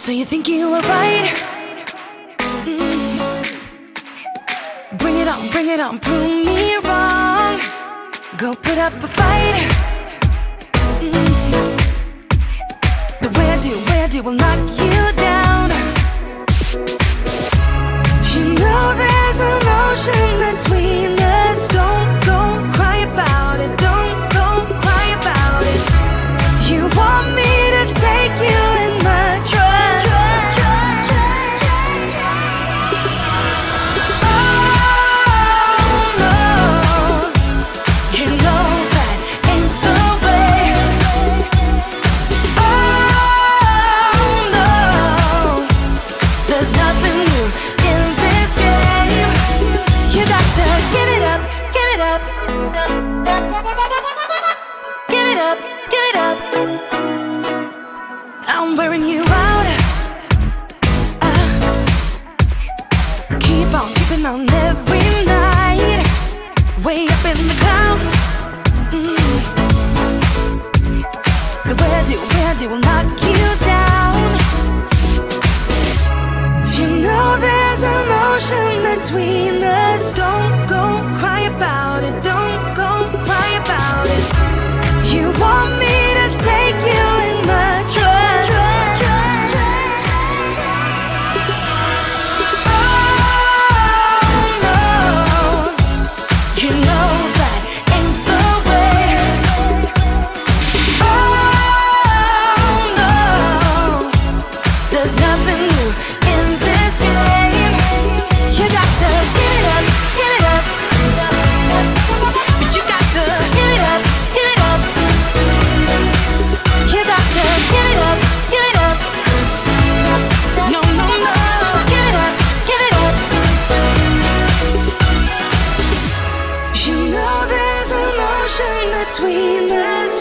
So you think you were right? Bring it on, prove me wrong. Go put up a fight. The way I do will knock you down. You know there's an ocean between us. Don't go cry about it. Don't go cry about it. You want me to take you in my trust. Oh no, you know that ain't the way. Oh no, there's nothing new in this game. You got to give it up, give it up. Give it up, give it up. I'm wearing you out. Keep on keeping on every night. Way up in the clouds. The way I do will knock you down. You know there's an ocean between us. Don't go cry about it. Don't go cry about it. You want me to take you in my trust. Oh no, you know that ain't the way. Oh no, there's nothing new in this game. You got to give it up, give it up. But you got to give it up, give it up. You got to give it up, give it up. No, no, no, give it up, give it up. You know there's an ocean between us.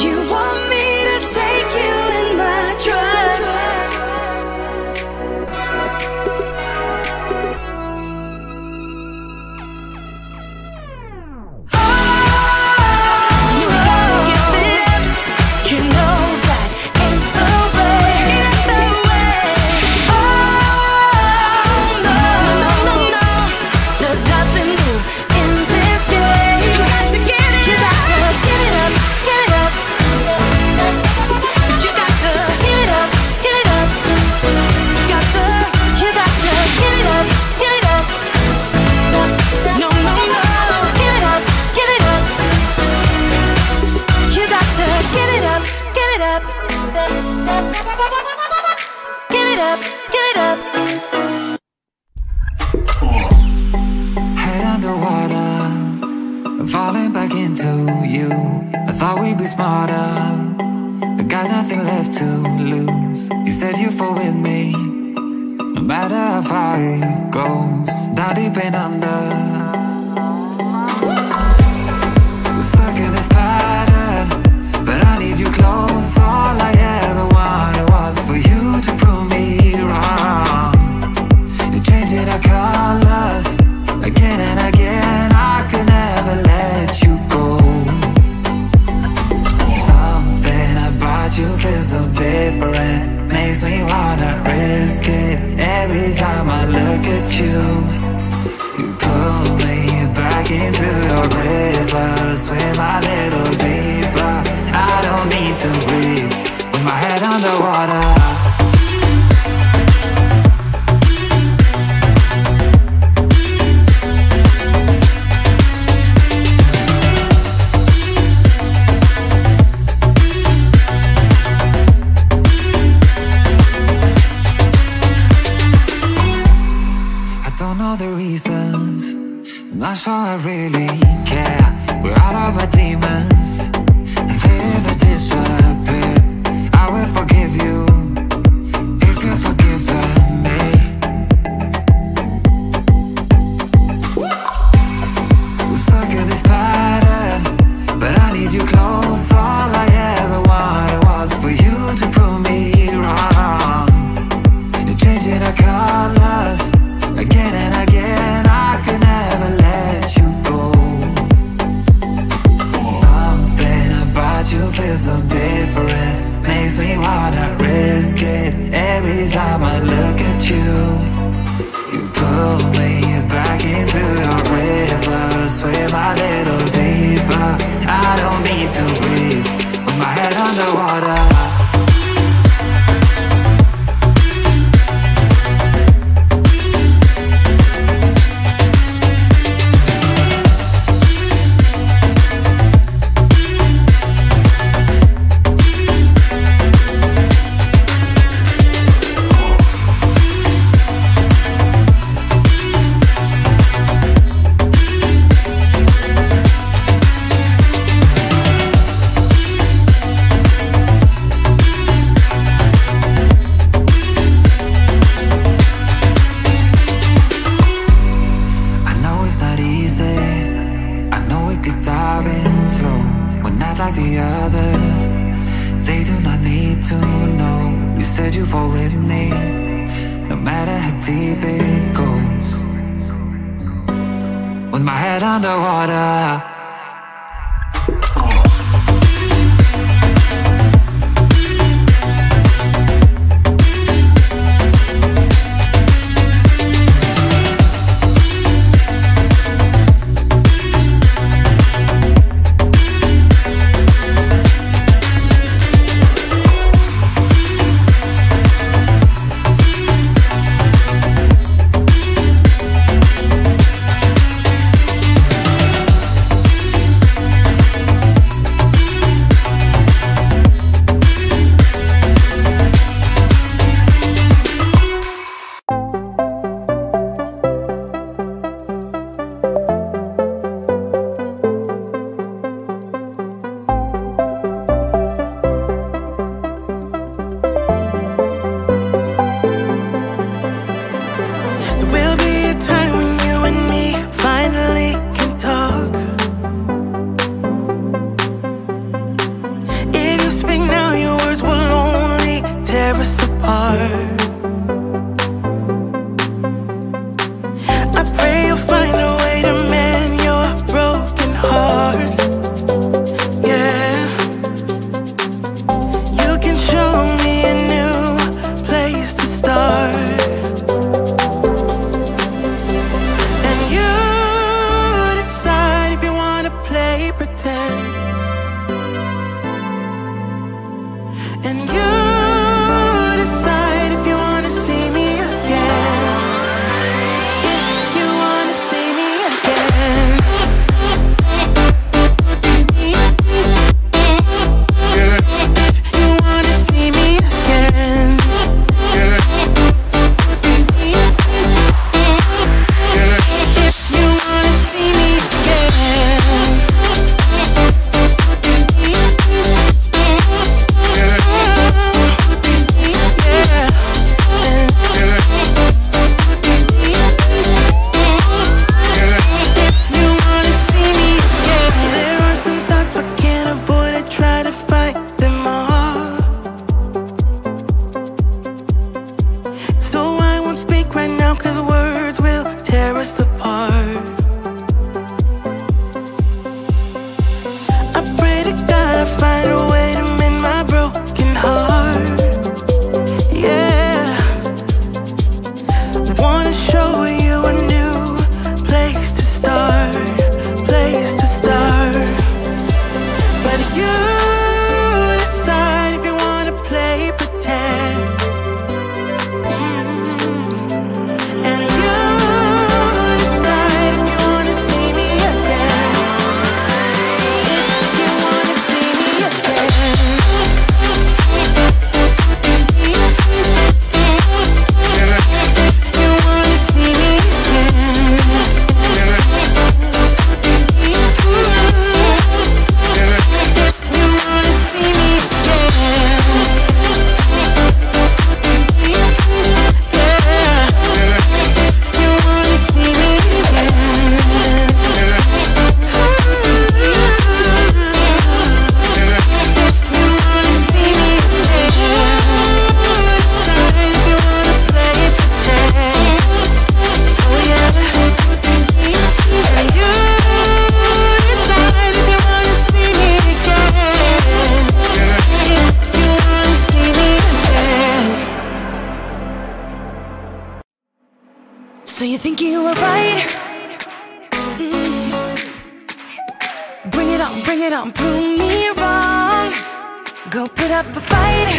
You want me to take you in my trust. You gotta give it up. You know that ain't the way. Ain't the way. Oh no, no, no, no. There's nothing new in this game. You got to get it. You got to give it up, give it up. But you got to give it up, give it up. You got to give it up, give it up. No, no, no, give it up, give it up. You got to give it up, give it up. Give it up, give it up. Head underwater, falling back into you. I thought we'd be smarter, I got nothing left to lose. You said you fall with me, no matter how far it goes. Down deep and under, we're stuck in this pattern, but I need you close. All I ever wanted was for you to prove me wrong. You're changing our colors again and again. I could never let you go. Something about you feels so different, makes me wanna risk it. Every time I look at you, you pull me back into your river. Swim a little deeper, I don't need to breathe with my head underwater. I don't know the reasons, I'm not sure I really care. We're out of our demons, and they never disappear. I will forgive you if you've forgiven me. We're stuck in this pattern, but I need you close. All I ever wanted was for you to prove me wrong. You're changing our colors again and again. I could never let you go. wanna risk it. Every time I look at you, you pull me back into your river. Swim a little deeper, I don't need to breathe with my head underwater. So you think you were right? Bring it on, prove me wrong. Go put up a fight.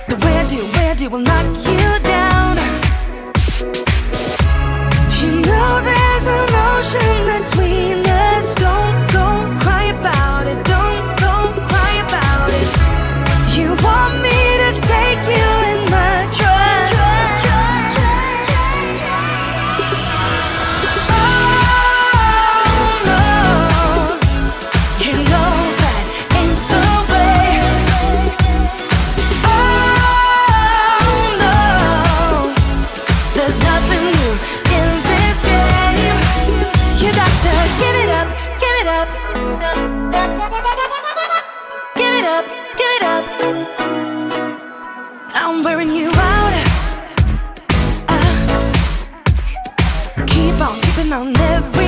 The way I do will knock you down. You know there's an ocean between us. Don't go cry about it. Don't go cry about it. You want me to take you in my trust. Oh no, you know that ain't the way. Oh no, there's nothing new in this game. You got to give it up, give it up. Give it up, give it up. I'm wearing you out. Keep on keeping on every